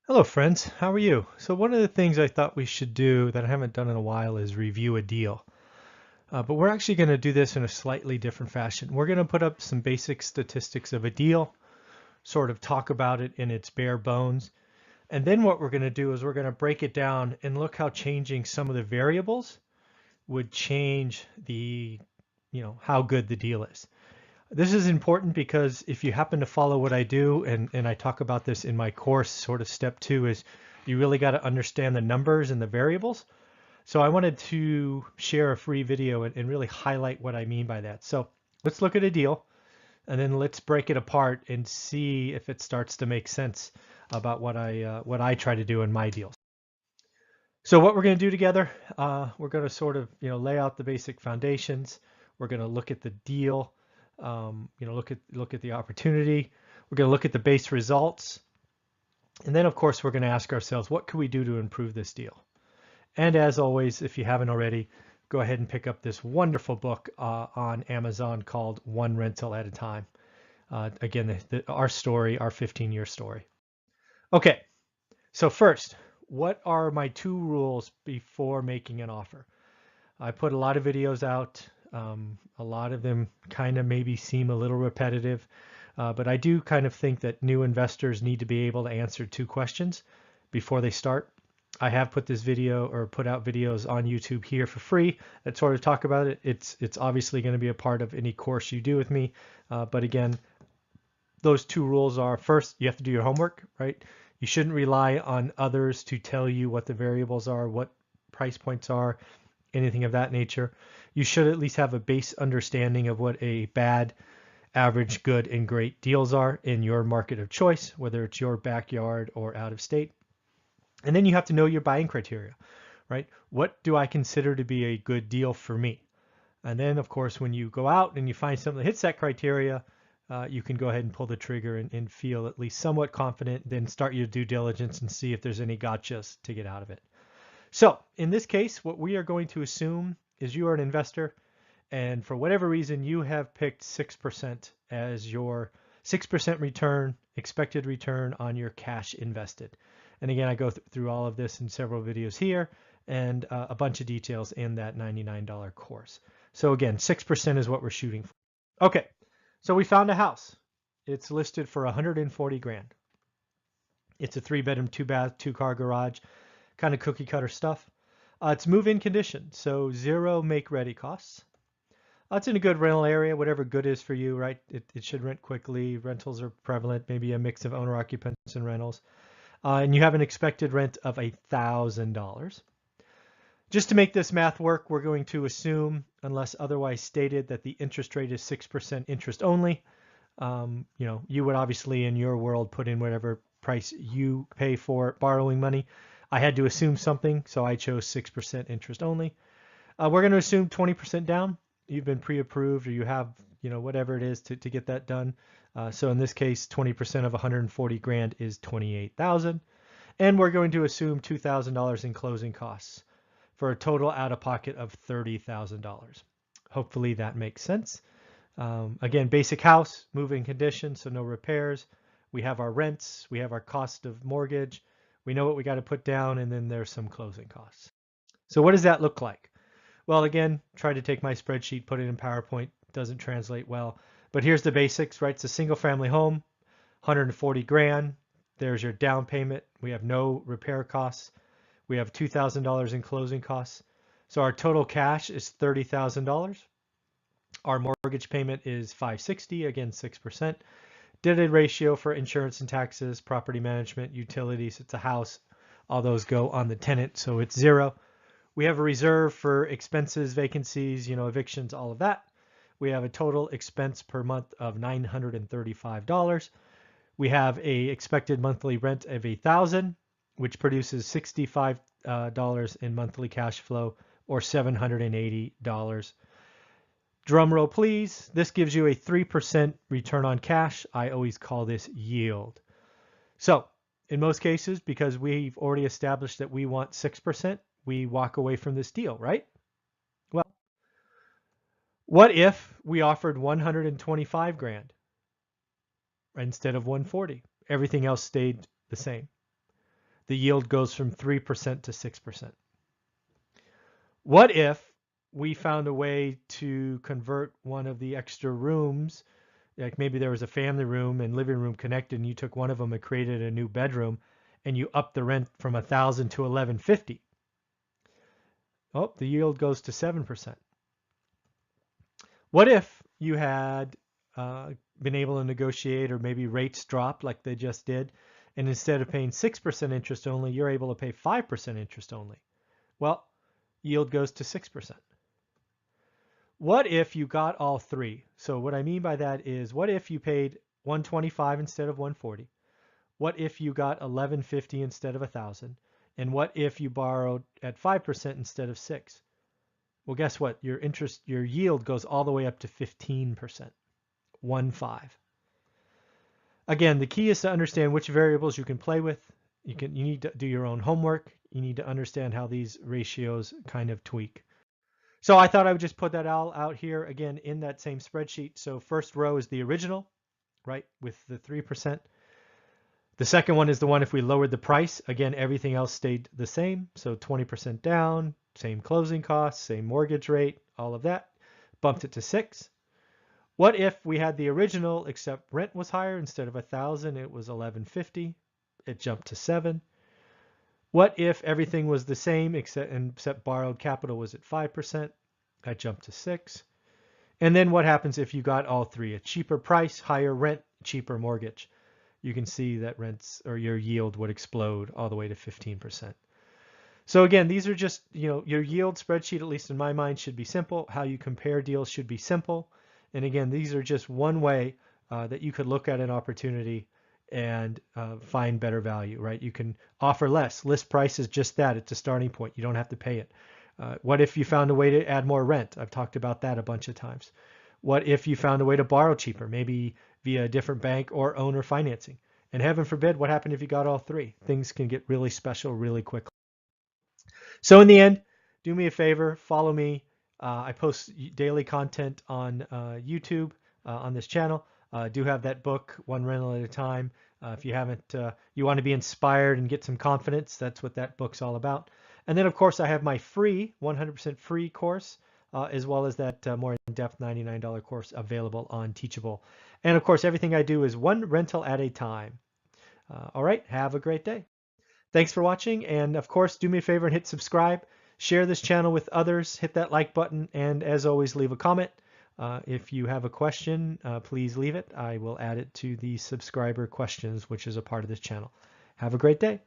Hello friends, how are you? So one of the things I thought we should do that I haven't done in a while is review a deal. But we're actually going to do this in a slightly different fashion. We're going to put up some basic statistics of a deal, sort of talk about it in its bare bones. And then what we're going to do is we're going to break it down and look how changing some of the variables would change how good the deal is. This is important because if you happen to follow what I do, and I talk about this in my course, sort of step 2 is you really got to understand the numbers and the variables. So I wanted to share a free video and really highlight what I mean by that. So let's look at a deal and then let's break it apart and see if it starts to make sense about what I try to do in my deals. So what we're going to do together, we're going to sort of lay out the basic foundations. We're going to look at the deal, look at the opportunity. We're going to look at the base results, and then of course we're going to ask ourselves, what can we do to improve this deal? And as always, if you haven't already, go ahead and pick up this wonderful book on Amazon called One Rental at a Time. Again, our story, our 15-year story. Okay, so first, what are my 2 rules before making an offer? I put a lot of videos out. A lot of them kind of maybe seem a little repetitive, but I do kind of think that new investors need to be able to answer 2 questions before they start. I have put this video or put out videos on YouTube here for free that sort of talk about it. It's obviously going to be a part of any course you do with me, but again, those 2 rules are: first, you have to do your homework, right? You shouldn't rely on others to tell you what the variables are, what price points are, anything of that nature. You should at least have a base understanding of what a bad, average, good, and great deals are in your market of choice, whether it's your backyard or out of state. And then you have to know your buying criteria, right? What do I consider to be a good deal for me? And then, of course, when you go out and you find something that hits that criteria, you can go ahead and pull the trigger and feel at least somewhat confident, then start your due diligence and see if there's any gotchas to get out of it. So in this case, what we are going to assume is you are an investor, and for whatever reason, you have picked 6% as your 6% return, expected return on your cash invested. And again, I go through all of this in several videos here and a bunch of details in that $99 course. So again, 6% is what we're shooting for. Okay, so we found a house. It's listed for 140 grand. It's a 3-bedroom, 2-bath, 2-car garage, kind of cookie cutter stuff. It's move-in condition, so 0 make-ready costs. It's in a good rental area, whatever good is for you, right? It should rent quickly. Rentals are prevalent, maybe a mix of owner occupants and rentals. And you have an expected rent of $1,000. Just to make this math work, we're going to assume, unless otherwise stated, that the interest rate is 6% interest only. You would obviously in your world put in whatever price you pay for borrowing money. I had to assume something, so I chose 6% interest only. We're going to assume 20% down. You've been pre-approved, or you have, whatever it is to get that done. So in this case, 20% of 140 grand is 28,000. And we're going to assume $2,000 in closing costs for a total out-of-pocket of $30,000. Hopefully that makes sense. Again, basic house, move-in condition, so no repairs. We have our rents, we have our cost of mortgage, we know what we got to put down, and then there's some closing costs. So what does that look like? Well, again, try to take my spreadsheet, put it in PowerPoint, doesn't translate well. But here's the basics, right? It's a single family home, 140 grand. There's your down payment. We have no repair costs. We have $2,000 in closing costs. So our total cash is $30,000. Our mortgage payment is $560, again, 6%. Debt ratio for insurance and taxes, property management, utilities, it's a house. All those go on the tenant, so it's 0. We have a reserve for expenses, vacancies, evictions, all of that. We have a total expense per month of $935. We have a expected monthly rent of $1,000, which produces $65 in monthly cash flow, or $780. Drum roll, please. This gives you a 3% return on cash. I always call this yield. So in most cases, because we've already established that we want 6%, we walk away from this deal, right? Well, what if we offered 125 grand instead of 140? Everything else stayed the same. the yield goes from 3% to 6%. What if we found a way to convert one of the extra rooms, like maybe there was a family room and living room connected, and you took one of them and created a new bedroom, and you upped the rent from $1,000 to $1,150? Oh, the yield goes to 7%. What if you had been able to negotiate, or maybe rates dropped like they just did, and instead of paying 6% interest only, you're able to pay 5% interest only? Well, yield goes to 6%. What if you got all three? So what I mean by that is, what if you paid $125 instead of $140? What if you got $1,150 instead of $1,000? And what if you borrowed at 5% instead of 6%? Well, guess what? Your yield goes all the way up to 15%. 1-5. Again, the key is to understand which variables you can play with. You need to do your own homework. You need to understand how these ratios kind of tweak. So I thought I would just put that all out here again in that same spreadsheet. So first row is the original, right, with the 3%. The second one is the one if we lowered the price. Again, everything else stayed the same. So 20% down, same closing costs, same mortgage rate, all of that. Bumped it to 6. What if we had the original except rent was higher? Instead of $1,000, it was $1,150. It jumped to 7. What if everything was the same except borrowed capital was at 5%? That jumped to 6. And then what happens if you got all three? A cheaper price, higher rent, cheaper mortgage. You can see that rents, or your yield, would explode all the way to 15%. So again, these are just, your yield spreadsheet, at least in my mind, should be simple. How you compare deals should be simple. And again, these are just one way that you could look at an opportunity and find better value, right? You can offer less. List price is just that. It's a starting point. You don't have to pay it. What if you found a way to add more rent? I've talked about that a bunch of times. What if you found a way to borrow cheaper, maybe via a different bank or owner financing? And heaven forbid, what happened if you got all three? Things can get really special really quickly. So in the end, do me a favor, follow me. I post daily content on YouTube on this channel. Do have that book, One Rental at a Time. If you haven't, you want to be inspired and get some confidence, that's what that book's all about. And then, of course, I have my free, 100% free course, as well as that more in-depth $99 course available on Teachable. And, of course, everything I do is one rental at a time. All right, have a great day. Thanks for watching, and, of course, do me a favor and hit subscribe. Share this channel with others. Hit that like button, and, as always, leave a comment. If you have a question, please leave it. I will add it to the subscriber questions, which is a part of this channel. Have a great day.